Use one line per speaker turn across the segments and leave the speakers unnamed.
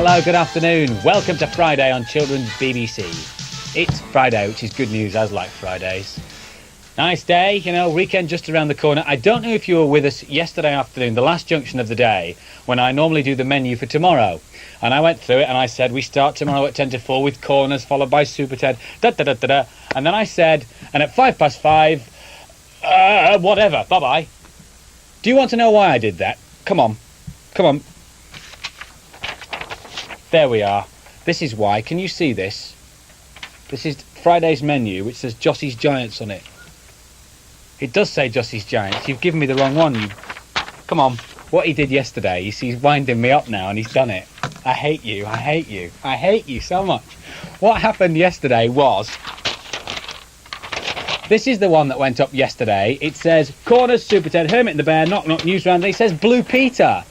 Hello, good afternoon. Welcome to Friday on Children's BBC. It's Friday, which is good news, as like Fridays. Nice day, you know, weekend just around the corner. I don't know if you were with us yesterday afternoon, the last junction of the day, when I normally do the menu for tomorrow. And I went through it and I said, we start tomorrow at 10 to 4 with corners, followed by Super Ted, da-da-da-da-da. And then I said, and at 5:05, whatever, bye-bye. Do you want to know why I did that? Come on. There we are. This is why. Can you see this? This is Friday's menu, which says Jossie's Giants on it. It does say Jossie's Giants. You've given me the wrong one. Come on. What he did yesterday, he's winding me up now and he's done it. I hate you. I hate you. I hate you so much. What happened yesterday was... This is the one that went up yesterday. It says Corners, Super Ted, Hermit and the Bear, Knock Knock, News Round. It says Blue Peter.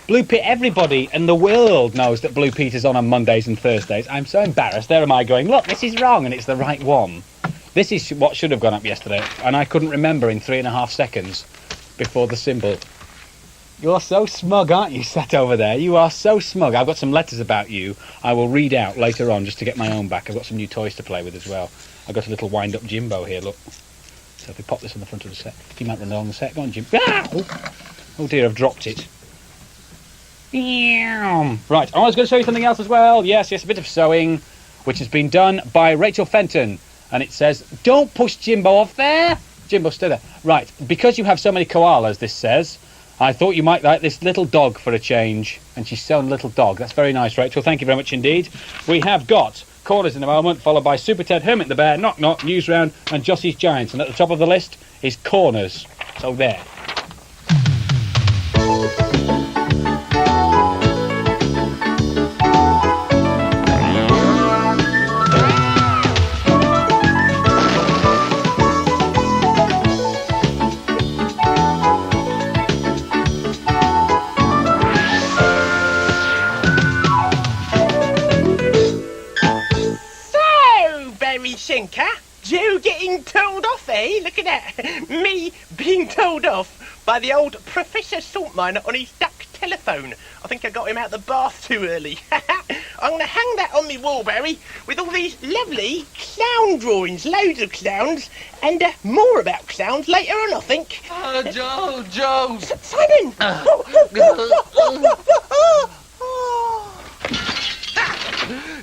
Blue Peter, everybody in the world knows that Blue Peter's on Mondays and Thursdays. I'm so embarrassed. There am I going, look, this is wrong, and it's the right one. This is what should have gone up yesterday, and I couldn't remember in 3.5 seconds before the symbol. You're so smug, aren't you, sat over there? You are so smug. I've got some letters about you I will read out later on just to get my own back. I've got some new toys to play with as well. I've got a little wind-up Jimbo here, look. So if we pop this on the front of the set, he might run along the set. Go on, Jim. Ah! Oh dear, I've dropped it. Right, I was going to show you something else as well. Yes, a bit of sewing, which has been done by Rachel Fenton. And it says, don't push Jimbo off there. Jimbo, stay there. Right, because you have so many koalas, this says, I thought you might like this little dog for a change. And she's sewn a little dog. That's very nice, Rachel. Thank you very much indeed. We have got Corners in a moment, followed by Super Ted, Hermit the Bear, Knock Knock, News Round, and Jossie's Giants. And at the top of the list is Corners. So there.
Shinka, Joe getting told off, eh? Look at that. Me being told off by the old Professor Saltminer on his duck telephone. I think I got him out the bath too early. I'm going to hang that on me wall, Barry, with all these lovely clown drawings. Loads of clowns, and more about clowns later on, I think.
Oh, Joe!
Simon!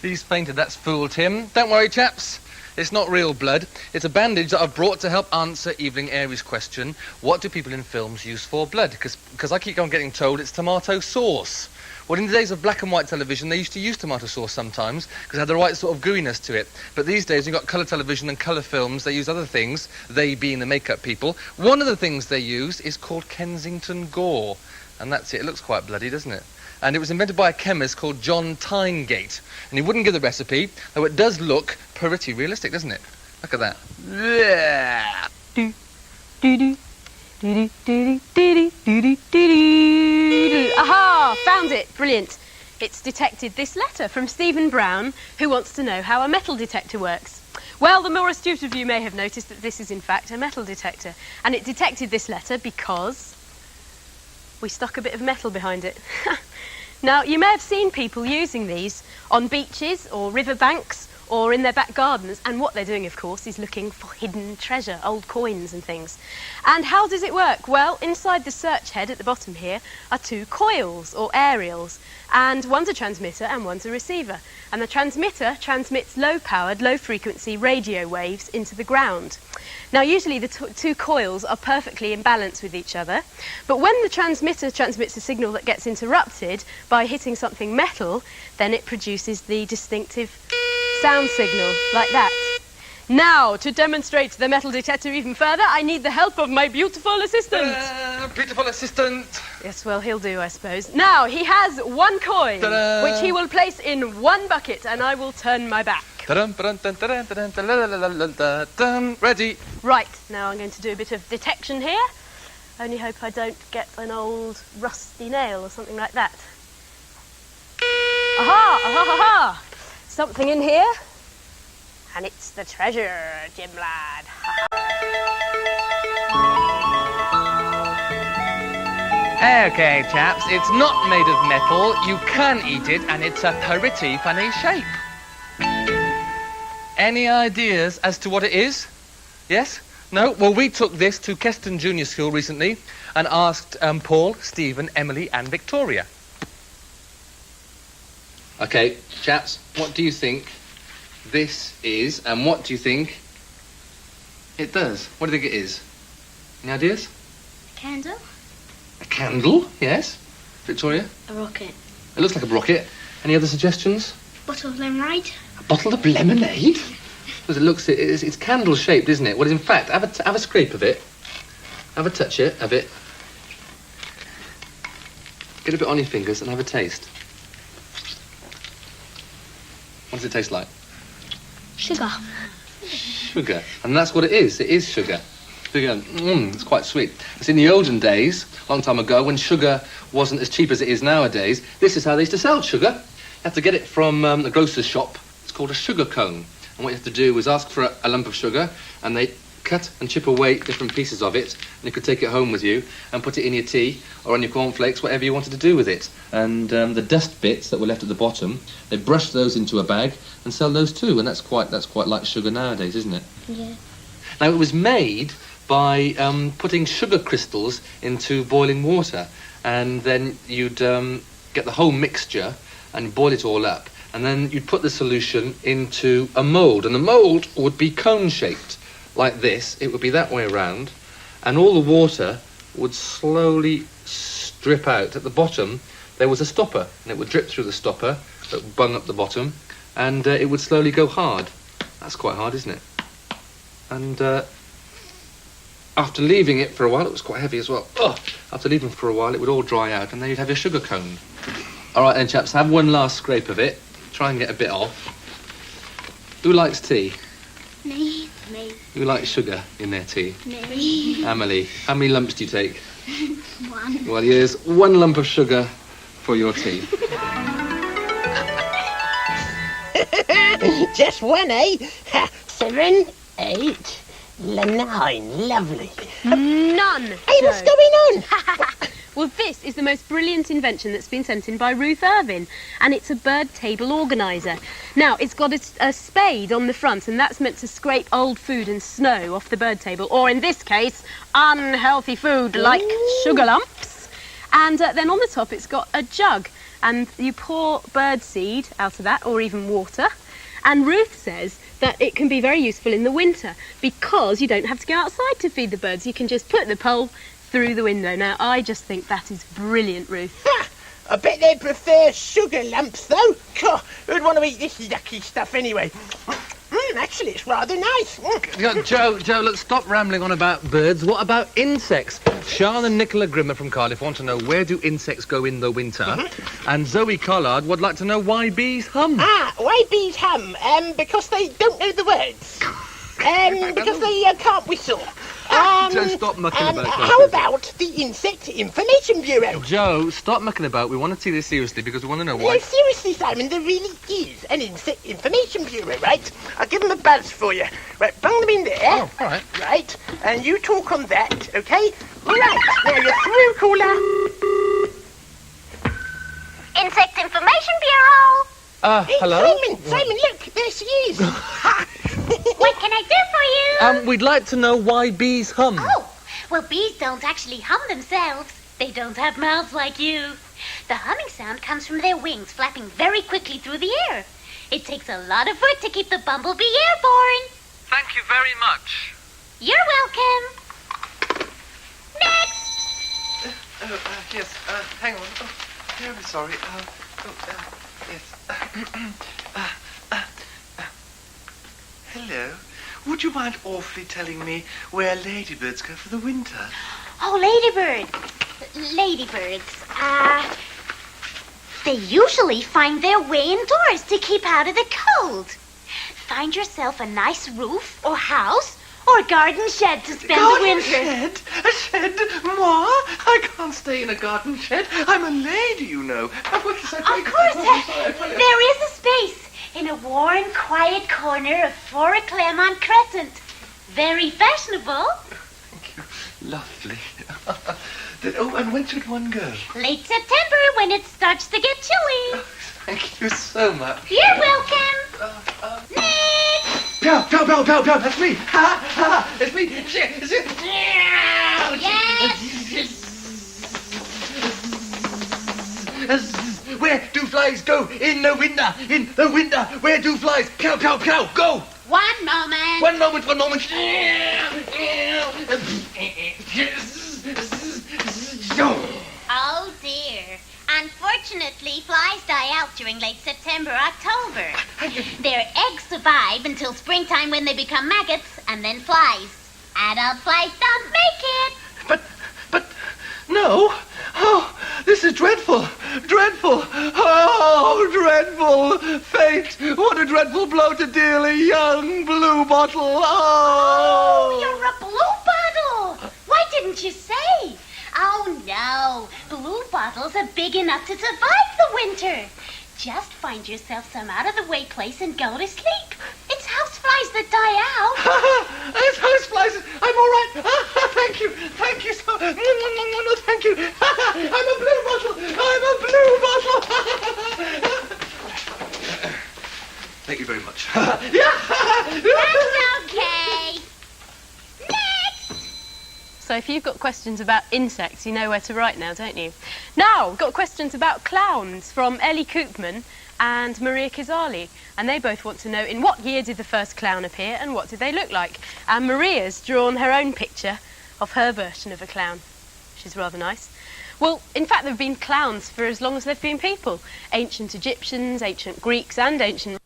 He's fainted, that's fooled him. Don't worry, chaps. It's not real blood. It's a bandage that I've brought to help answer Evelyn Airy's question, what do people in films use for blood? Because I keep on getting told it's tomato sauce. Well, in the days of black and white television, they used to use tomato sauce sometimes because it had the right sort of gooiness to it. But these days, you've got colour television and colour films. They use other things, they being the makeup people. One of the things they use is called Kensington Gore. And that's it. It looks quite bloody, doesn't it? And it was invented by a chemist called John Tyngate. And he wouldn't give the recipe, though it does look pretty realistic, doesn't it? Look at that.
Aha! Found it! Brilliant. It's detected this letter from Stephen Brown, who wants to know how a metal detector works. Well, the more astute of you may have noticed that this is in fact a metal detector. And it detected this letter because we stuck a bit of metal behind it. Now, you may have seen people using these on beaches or riverbanks or in their back gardens, and what they're doing, of course, is looking for hidden treasure, old coins and things. And how does it work? Well, inside the search head at the bottom here are 2 coils, or aerials, and one's a transmitter and one's a receiver. And the transmitter transmits low-powered, low-frequency radio waves into the ground. Now, usually the 2 coils are perfectly in balance with each other, but when the transmitter transmits a signal that gets interrupted by hitting something metal, then it produces the distinctive sound signal, like that. Now, to demonstrate the metal detector even further, I need the help of my beautiful assistant.
Beautiful assistant.
Yes, well, he'll do, I suppose. Now, he has 1 coin, which he will place in 1 bucket, and I will turn my back.
Ready.
Right, now I'm going to do a bit of detection here. Only hope I don't get an old rusty nail or something like that. Aha! Aha! Aha! Something in here. And it's the treasure, Jim lad.
Okay, chaps, it's not made of metal. You can eat it, and it's a pretty funny shape. Any ideas as to what it is? Yes? No? Well, we took this to Keston Junior School recently and asked Paul, Stephen, Emily and Victoria. Okay, chaps, what do you think this is, and what do you think it does? What do you think it is? Any ideas?
Candle?
A candle, yes. Victoria?
A rocket.
It looks like a rocket. Any other suggestions?
Bottle of lemonade?
A bottle of lemonade? Because it looks, it's candle-shaped, isn't it? Well, in fact, have a scrape of it. Have a touch of it. Get a bit on your fingers and have a taste. What does it taste like?
Sugar.
Sugar. And that's what it is. It is sugar. Sugar. It's quite sweet. It's in the olden days, a long time ago, when sugar wasn't as cheap as it is nowadays. This is how they used to sell sugar. You have to get it from the grocer's shop. It's called a sugar cone. And what you have to do is ask for a lump of sugar, and they cut and chip away different pieces of it, and you could take it home with you and put it in your tea or on your cornflakes, whatever you wanted to do with it. And the dust bits that were left at the bottom, they brushed those into a bag and sell those too, and that's quite like sugar nowadays, isn't it?
Yeah.
Now, it was made by putting sugar crystals into boiling water, and then you'd get the whole mixture and boil it all up, and then you'd put the solution into a mould, and the mould would be cone-shaped like this. It would be that way around, and all the water would slowly drip out. At the bottom there was a stopper, and it would drip through the stopper that would bung up the bottom, and it would slowly go hard. That's quite hard, isn't it? And after leaving it for a while, it was quite heavy as well. After leaving for a while, it would all dry out, and then you'd have your sugar cone. All right then, chaps, have one last scrape of it. Try and get a bit off. Who likes tea?
Me. Me.
Who likes sugar in their tea?
Me.
Emily, how many lumps do you take?
1.
Well, here's 1 lump of sugar for your tea.
Just one, eh? 7, 8, 9. Lovely.
None.
Hey, what's
Joe.
going on?
Well, this is the most brilliant invention that's been sent in by Ruth Irvin, and it's a bird table organiser. Now, it's got a spade on the front, and that's meant to scrape old food and snow off the bird table, or in this case, unhealthy food like sugar lumps. And then on the top, it's got a jug, and you pour bird seed out of that, or even water. And Ruth says that it can be very useful in the winter because you don't have to go outside to feed the birds. You can just put the pole through the window. Now, I just think that is brilliant, Ruth.
I bet they prefer sugar lumps, though. God, who'd want to eat this yucky stuff anyway? Actually, it's rather nice.
Joe, let's stop rambling on about birds. What about insects? Sean and Nicola Grimmer from Cardiff want to know, where do insects go in the winter? And Zoe Collard would like to know why bees hum.
Why bees hum? Because they don't know the words. Because they can't whistle.
Joe, stop mucking about.
How about the Insect Information Bureau?
Joe, stop mucking about. We want to see this seriously because we want to know
No,
why.
seriously, Simon, there really is an Insect Information Bureau, right? I'll give them a buzz for you. Right, bung them in there.
Oh, all right.
Right, and you talk on that, okay? Right, now you're through, caller.
Insect Information Bureau.
Hey,
hello?
Simon, look, there she is.
What can I do for you?
We'd like to know why bees hum.
Oh, well, bees don't actually hum themselves. They don't have mouths like you. The humming sound comes from their wings flapping very quickly through the air. It takes a lot of work to keep the bumblebee airborne.
Thank you very much.
You're welcome. Next!
Yes, hang on. Oh, terribly sorry. Yes. Hello. Would you mind awfully telling me where ladybirds go for the winter?
Oh, ladybirds. They usually find their way indoors to keep out of the cold. Find yourself a nice roof or house or garden shed to spend the winter.
Shed? A shed? Moi? I can't stay in a garden shed. I'm a lady, you know.
Of course, there is a space in a warm, quiet corner of 4 Claremont Crescent. Very fashionable.
Thank you. lovely. And when should one go?
Late September, when it starts to get chilly.
Thank you so much.
You're welcome. Nick!
Pow, pow, pow, pow, pow, that's me. Ha, ha, it's me. It's it.
Yes!
Where do flies go? In the winter. In the winter. Where do flies? Pow, pow, pow, go.
1 moment.
One moment, 1 moment.
Oh dear. Unfortunately, flies die out during late September, October. Their eggs survive until springtime when they become maggots, and then flies. Adult flies don't make it.
But, no. Oh, this is dreadful. Dreadful. Oh, dreadful. Fate. What a dreadful blow to dearly young blue bottle.
Oh,
Oh.
you're a blue bottle. Why didn't you say? Oh, no. Blue bottles are big enough to survive the winter. Just find yourself some out-of-the-way place and go to sleep. It's houseflies that die out.
It's houseflies. I'm all right. Thank you. Thank you so much. No, thank you. I'm a blue bottle. I'm a blue bottle. Thank you very much.
That's okay.
So if you've got questions about insects, you know where to write now, don't you? Now, we've got questions about clowns from Ellie Koopman and Maria Kizali. And they both want to know, in what year did the first clown appear and what did they look like? And Maria's drawn her own picture of her version of a clown, which is rather nice. Well, in fact, there have been clowns for as long as there have been people. Ancient Egyptians, ancient Greeks and ancient